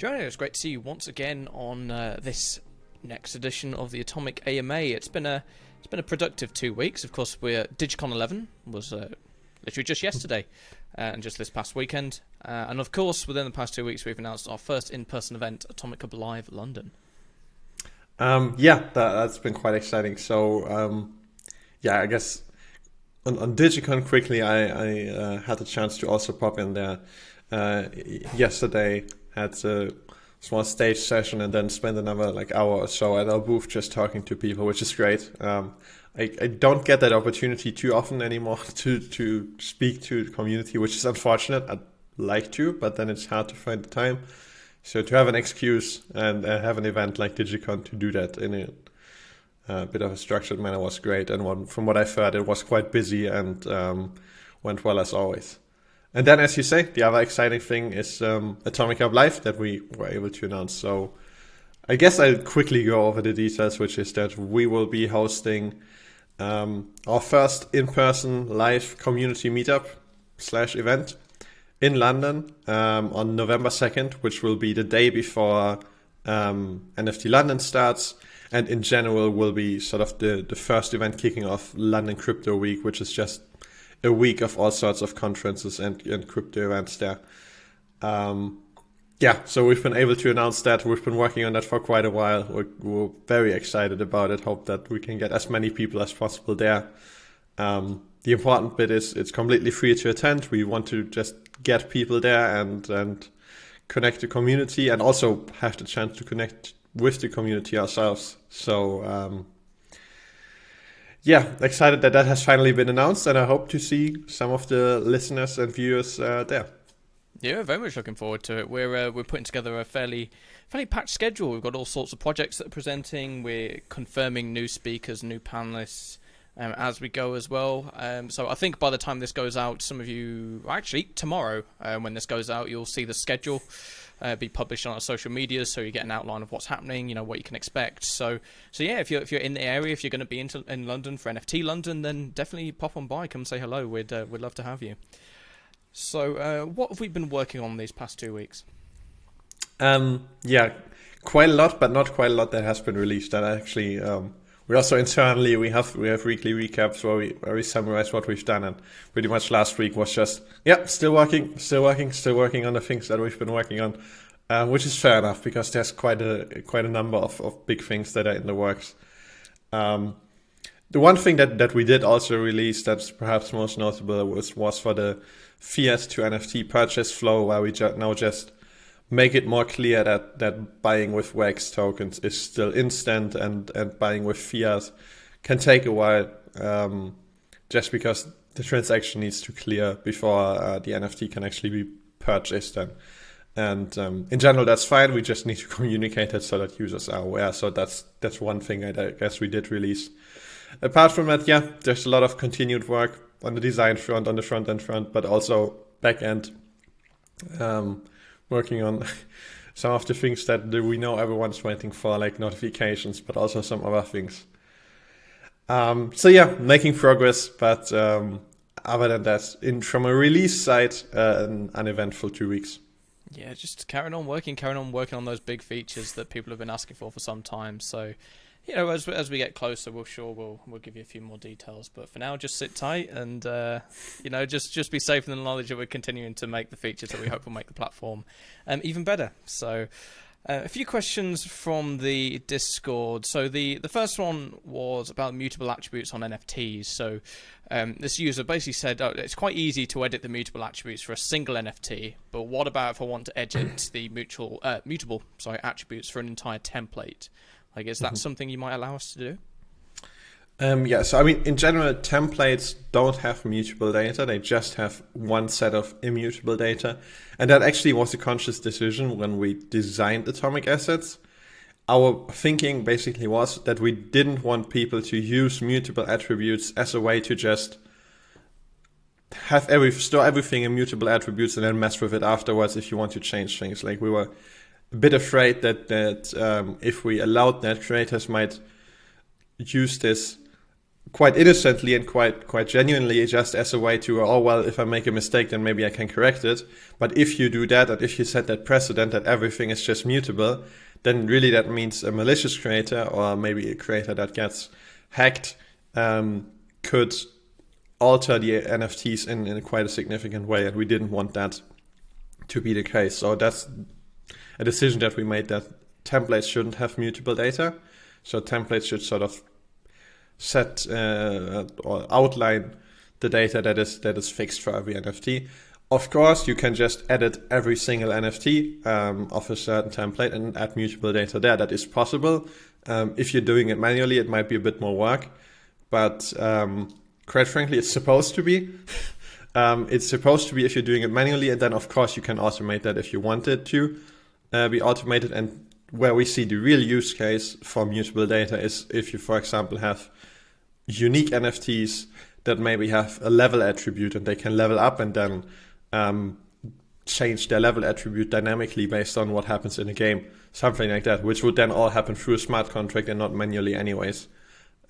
Jona, it's great to see you once again on this next edition of the Atomic AMA. It's been a productive 2 weeks. Of course, Digicon 11 was literally just yesterday and just this past weekend. And of course, within the past 2 weeks, we've announced our first in-person event, AtomicHub Live London. That's been quite exciting. So, I guess on Digicon quickly, I had the chance to also pop in there yesterday. Had a small stage session and then spent another hour or so at our booth just talking to people, which is great. I don't get that opportunity too often anymore to speak to the community, which is unfortunate. I'd like to, but then it's hard to find the time. So to have an excuse and have an event like Digicon to do that in a bit of a structured manner was great. And from what I've heard, it was quite busy and went well as always. And then, as you say, the other exciting thing is AtomicHub Live that we were able to announce. So I guess I'll quickly go over the details, which is that we will be hosting our first in-person live community meetup / event in London on November 2nd, which will be the day before NFT London starts. And in general will be sort of the first event kicking off London Crypto Week, which is just a week of all sorts of conferences and crypto events there. So we've been able to announce that. We've been working on that for quite a while. We're very excited about it. Hope that we can get as many people as possible there. The important bit is it's completely free to attend. We want to just get people there and connect the community and also have the chance to connect with the community ourselves. So, excited that has finally been announced, and I hope to see some of the listeners and viewers there. Yeah, very much looking forward to it. We're putting together a fairly packed schedule. We've got all sorts of projects that are presenting. We're confirming new speakers, new panelists as we go as well. So I think by the time this goes out, some of you, actually tomorrow when this goes out, you'll see the schedule be published on our social media, so you get an outline of what's happening, what you can expect. So yeah, if you're in the area, if you're going to be in London for NFT London, then definitely pop on by, come say hello. We'd love to have you. So what have we been working on these past 2 weeks? Quite a lot, but not quite a lot that has been released. And actually, we also internally we have weekly recaps where we summarize what we've done, and pretty much last week was just still working on the things that we've been working on, which is fair enough because there's quite a number of big things that are in the works. The one thing that we did also release that's perhaps most notable was for the fiat to NFT purchase flow, where we now just make it more clear that buying with WAX tokens is still instant and buying with fiat can take a while, just because the transaction needs to clear before the NFT can actually be purchased. And in general, that's fine. We just need to communicate it so that users are aware. So that's one thing I guess we did release. Apart from that, there's a lot of continued work on the design front, on the front-end front, but also back-end. Working on some of the things that we know everyone's waiting for, like notifications, but also some other things. Making progress, but other than that, from a release side, an uneventful 2 weeks. Yeah, just carrying on working on those big features that people have been asking for some time. So, as we get closer, we'll give you a few more details. But for now, just sit tight and just be safe in the knowledge that we're continuing to make the features that we hope will make the platform even better. So, a few questions from the Discord. So the first one was about mutable attributes on NFTs. So this user basically said, it's quite easy to edit the mutable attributes for a single NFT, but what about if I want to edit the mutable attributes for an entire template? Is that something you might allow us to do? So in general, templates don't have mutable data. They just have one set of immutable data. And that actually was a conscious decision when we designed Atomic Assets. Our thinking basically was that we didn't want people to use mutable attributes as a way to just store everything in mutable attributes and then mess with it afterwards if you want to change things. We were a bit afraid that if we allowed that, creators might use this quite innocently and quite genuinely, just as a way to, oh well, if I make a mistake, then maybe I can correct it. But if you do that, and if you set that precedent that everything is just mutable, then really that means a malicious creator, or maybe a creator that gets hacked, could alter the NFTs in quite a significant way, and we didn't want that to be the case. So that's a decision that we made, that templates shouldn't have mutable data. So templates should sort of set or outline the data that is fixed for every NFT. Of course, you can just edit every single NFT of a certain template and add mutable data there. That is possible. If you're doing it manually, it might be a bit more work, but quite frankly, it's supposed to be. It's supposed to be if you're doing it manually, and then of course you can automate that if you want it to be automated. And where we see the real use case for mutable data is if you, for example, have unique NFTs that maybe have a level attribute, and they can level up and then change their level attribute dynamically based on what happens in the game. Something like that, which would then all happen through a smart contract and not manually anyways.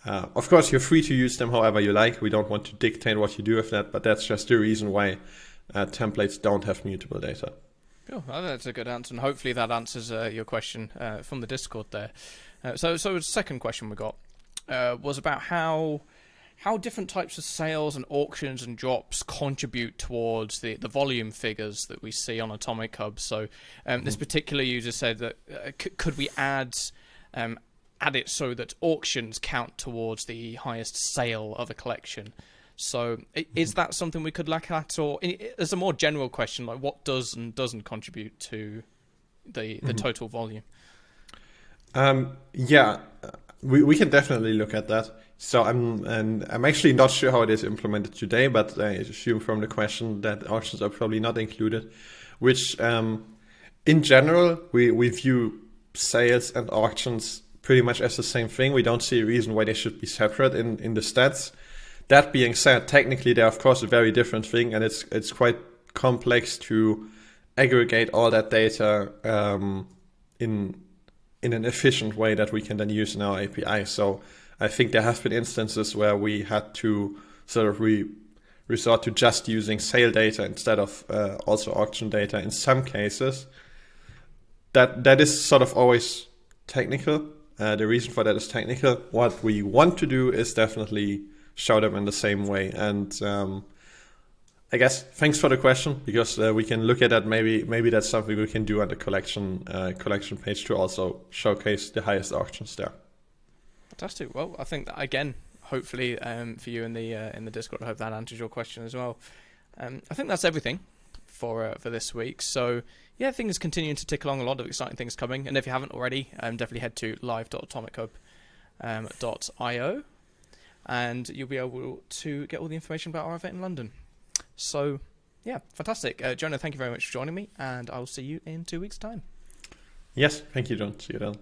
Of course, you're free to use them however you like. We don't want to dictate what you do with that, but that's just the reason why templates don't have mutable data. Oh, well, that's a good answer, and hopefully that answers your question from the Discord there. So the second question we got was about how different types of sales and auctions and drops contribute towards the volume figures that we see on AtomicHub. So this particular user said that could we add it so that auctions count towards the highest sale of a collection? So is that something we could look at, or as a more general question, like what does and doesn't contribute to the total volume? Yeah, we can definitely look at that. So I'm actually not sure how it is implemented today, but I assume from the question that auctions are probably not included, which in general, we view sales and auctions pretty much as the same thing. We don't see a reason why they should be separate in the stats. That being said, technically they're of course a very different thing, and it's quite complex to aggregate all that data in an efficient way that we can then use in our API. So I think there have been instances where we had to sort of resort to just using sale data instead of also auction data in some cases. That is sort of always technical. The reason for that is technical. What we want to do is definitely show them in the same way. And I guess thanks for the question, because we can look at that. Maybe that's something we can do on the collection page to also showcase the highest auctions there. Fantastic. Well, I think that, again, hopefully for you in the Discord, I hope that answers your question as well. I think that's everything for this week. So yeah, things continuing to tick along. A lot of exciting things coming. And if you haven't already, definitely head to live.atomichub.io. and you'll be able to get all the information about our event in London. So, yeah, fantastic. Jona, thank you very much for joining me, and I'll see you in 2 weeks' time. Yes, thank you, John. See you then.